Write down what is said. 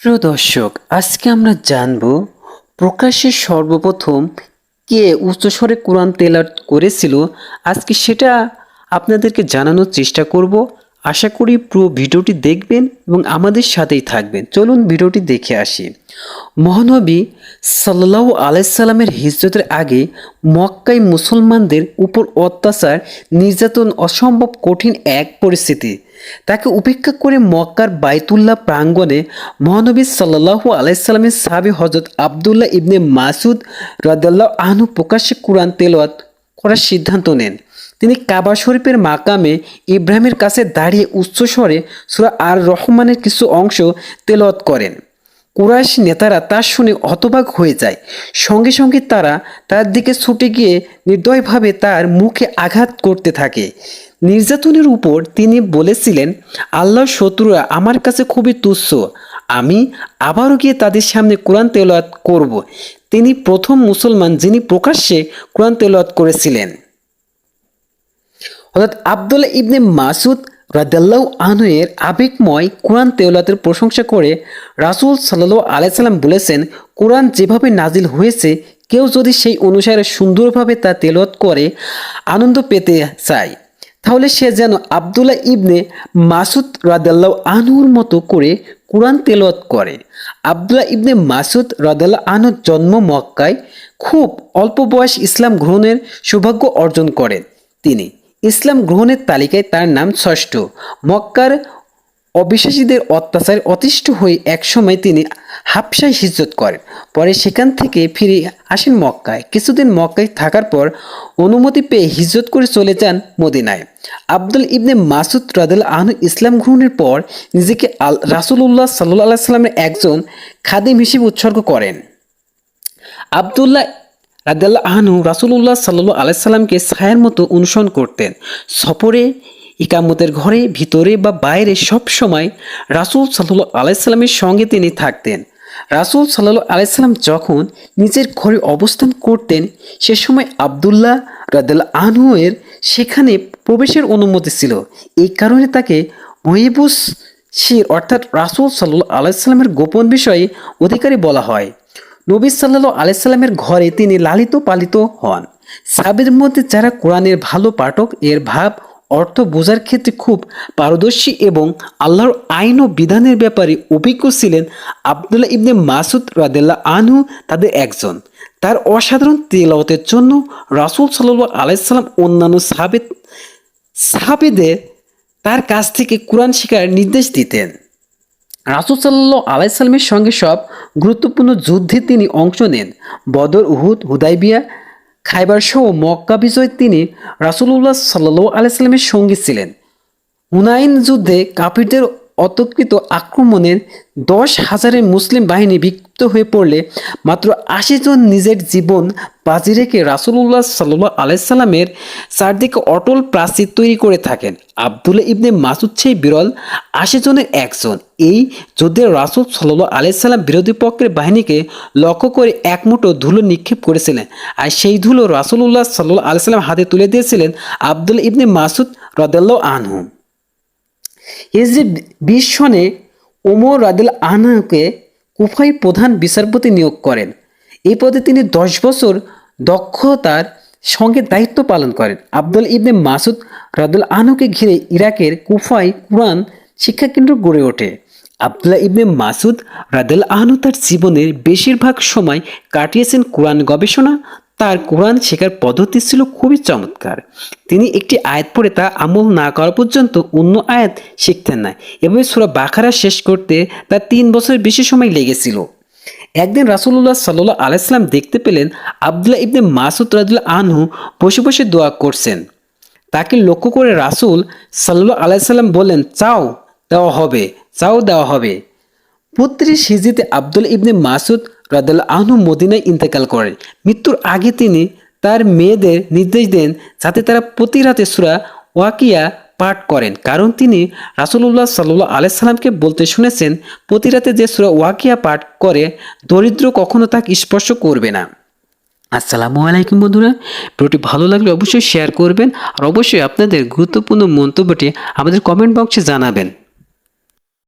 প্রিয় দর্শক, আজকে আমরা জানব প্রকাশ্যে সর্বপ্রথম কে উচ্চস্বরে কোরআন তেলাওয়াত করেছিল। আজকে সেটা আপনাদেরকে জানানোর চেষ্টা করব। আশা করি পুরো ভিডিওটি দেখবেন এবং আমাদের সাথেই থাকবেন। চলুন ভিডিওটি দেখে আসি। মহানবী সাল্লাল্লাহু আলাইহি সাল্লামের হিজরতের আগে মক্কায় মুসলমানদের উপর অত্যাচার, নির্যাতন অসম্ভব কঠিন এক পরিস্থিতি। তাকে উপেক্ষা করে মক্কার বাইতুল্লাহ প্রাঙ্গণে মহানবী সাল্লাল্লাহু আলাইহি সাল্লামের সাহাবী হযরত আব্দুল্লাহ ইবনে মাসউদ রাদিয়াল্লাহু আনহু প্রকাশ্যে কোরআন তেলাওয়াত করার সিদ্ধান্ত নেন। তিনি কাবা শরীফের মাকামে ইব্রাহিমের কাছে দাঁড়িয়ে উচ্চস্বরে সূরা আর রহমানের কিছু অংশ তেলাওয়াত করেন। কুরাইশ নেতারা তা শুনে হতবাক হয়ে যায়। সঙ্গে সঙ্গে তারা তার দিকে ছুটে গিয়ে নির্দয়ভাবে তার মুখে আঘাত করতে থাকে। নির্যাতনের উপর তিনি বলেছিলেন, আল্লাহর শত্রুরা আমার কাছে খুবই তুচ্ছ, আমি আবারও গিয়ে তাদের সামনে কোরআন তেলাওয়াত করব। তিনি প্রথম মুসলমান যিনি প্রকাশ্যে কোরআন তেলাওয়াত করেছিলেন। হযরত আব্দুল্লাহ ইবনে মাসউদ রাদিয়াল্লাহু আনহু এর আবেগময় কোরআন তেলাওয়াতের প্রশংসা করে রাসূল সাল্লাল্লাহু আলাইহি সাল্লাম বলেছেন, কোরআন যেভাবে নাজিল হয়েছে কেউ যদি সেই অনুসারে সুন্দরভাবে তা তেলাওয়াত করে আনন্দ পেতে চায়, তাহলে সে যেন আব্দুল্লাহ ইবনে মাসউদ রাদিয়াল্লাহু আনহুর মতো করে কোরআন তেলাওয়াত করে। আব্দুল্লাহ ইবনে মাসউদ রাদিয়াল্লাহু আনহুর জন্ম মক্কায়। খুব অল্প বয়স ইসলাম গ্রহণের সৌভাগ্য অর্জন করেন তিনি। ইসলাম গ্রহণের তালিকায় তার নাম ষষ্ঠ। মক্কার অবিশ্বাসীদের অত্যাচারে অতিষ্ঠ হয়ে একসময় তিনি হাবশায় হিজরত করেন। পরে সেখান থেকে ফিরে আসেন মক্কায়। কিছুদিন মক্কায় থাকার পর অনুমতি পেয়ে হিজরত করে চলে যান মদিনায়। আব্দুল ইবনে মাসউদ রাদিয়াল্লাহু আনহু ইসলাম গ্রহণের পর নিজেকে রাসূলুল্লাহ সাল্লাল্লাহু আলাইহি সাল্লামের একজন খাদিম হিসেবে উৎসর্গ করেন। আব্দুল্লাহ রাদিয়াল্লাহু আনহু রাসূলুল্লাহ সাল্লাল্লাহু আলাইহি সাল্লামকে ছায়ার মতো অনুসরণ করতেন। সফরে, ইকামতের ঘরে, ভিতরে বা বাইরে সব সময় রাসূল সাল্লাল্লাহু আলাইহি সাল্লামের সঙ্গে তিনি থাকতেন। রাসূল সাল্লাল্লাহু আলাইহি সাল্লাম যখন নিজের ঘরে অবস্থান করতেন সে সময় আব্দুল্লাহ রাদিয়াল্লাহু আনহু এর সেখানে প্রবেশের অনুমতি ছিল। এই কারণে তাকে মহিবুস শির অর্থাৎ রাসূল সাল্লাল্লাহু আলাইহি সাল্লামের গোপন বিষয়ে অধিকারী বলা হয়। নবী সাল্লাল্লাহু আলাইহি সাল্লামের ঘরে তিনি লালিত পালিত হন। সাহাবীদের মধ্যে যারা কোরআনের ভালো পাঠক, এর ভাব অর্থ বোঝার ক্ষেত্রে খুব পারদর্শী এবং আল্লাহর আইন ও বিধানের ব্যাপারে অভিজ্ঞ ছিলেন, আব্দুল্লাহ ইবনে মাসউদ রাদিয়াল্লাহু আনহু তাদের একজন। তার অসাধারণ তেলাওয়াতের জন্য রাসূল সাল্লাল্লাহু আলাইহি সাল্লাম অন্যান্য সাহাবীদের তার কাছ থেকে কোরআন শেখার নির্দেশ দিতেন। রাসূল সাল্লাল্লাহু আলাইহি সাল্লামের সঙ্গে সব গুরুত্বপূর্ণ যুদ্ধে তিনি অংশ নেন। বদর, উহুদ, হুদাইবিয়া, খায়বার সহ মক্কা বিজয়ে তিনি রাসূলুল্লাহ সাল্লাল্লাহু আলাইহি সাল্লামের সঙ্গী ছিলেন। হুনাইন যুদ্ধে কাফিরদের অতর্কিত আক্রমণের 10,000 মুসলিম বাহিনী বিক্ষিপ্ত হয়ে পড়লে মাত্র 80 জন নিজের জীবন বাজি রেখে রাসূলুল্লাহ সাল্লাল্লাহু আলাইহি সাল্লামের চারদিকে অটল প্রাচীর তৈরি করে থাকেন। আব্দুল্লাহ ইবনে মাসউদ সেই বিরল 80 জনের একজন। এই যুদ্ধে রাসূল সাল্লাল্লাহু আলাইহি সাল্লাম বিরোধী পক্ষের বাহিনীকে লক্ষ্য করে এক মুঠো ধুলো নিক্ষেপ করেছিলেন, আর সেই ধুলো রাসূলুল্লাহ সাল্লাল্লাহু আলাইহি সাল্লাম হাতে তুলে দিয়েছিলেন আব্দুল্লাহ ইবনে মাসউদ রাদিয়াল্লাহু আনহু। হিজরি 20 সনে ওমর রাদিয়াল্লাহু আনহুকে কুফায় প্রধান বিচারপতি নিয়োগ করেন। এই পদে তিনি 10 বছর দক্ষতার সঙ্গে দায়িত্ব পালন করেন। আব্দুল্লাহ ইবনে মাসউদ রাদিয়াল্লাহু আনহুকে ঘিরে ইরাকের কুফায় কোরআন শিক্ষাকেন্দ্র গড়ে ওঠে। আব্দুল্লাহ ইবনে মাসউদ রাদিয়াল্লাহু আনহু তার জীবনের বেশিরভাগ সময় কাটিয়েছেন কোরআন গবেষণা। তার কোরআন শেখার পদ্ধতি ছিল খুবই চমৎকার। তিনি একটি আয়াত পড়ে তা আমল না করা পর্যন্ত অন্য আয়াত শিখতেন না এবং সূরা বাকারা শেষ করতে তার 3 বছরের বেশি সময় লেগেছিল। একদিন রাসূলুল্লাহ সাল্লাল্লাহু আলাইহি সাল্লাম দেখতে পেলেন আব্দুল্লাহ ইবনে মাসউদ রাদিয়াল্লাহু আনহু বসে বসে দোয়া করছেন। তাকে লক্ষ্য করে রাসূল সাল্লাল্লাহু আলাইহি সাল্লাম বললেন, চাও দেওয়া হবে, চাও দেওয়া হবে। 32 হিজরিতে আব্দুল্লাহ ইবনে মাসউদ রাদিয়াল্লাহু আনহু মদিনায় ইন্তেকাল করেন। মৃত্যুর আগে তিনি তার মেয়েদের নির্দেশ দেন যাতে তারা প্রতি রাতে সূরা ওয়াকিয়া পাঠ করেন, কারণ তিনি রাসূলুল্লাহ সাল্লাল্লাহু আলাইহি সাল্লামকে বলতে শুনেছেন, প্রতি রাতে যে সূরা ওয়াকিয়া পাঠ করে দরিদ্র কখনো তাকে স্পর্শ করবে না। আসসালামু আলাইকুম বন্ধুরা, ভিডিওটি ভালো লাগলে অবশ্যই শেয়ার করবেন আর অবশ্যই আপনাদের গুরুত্বপূর্ণ মন্তব্যটি আমাদের কমেন্ট বক্সে জানাবেন।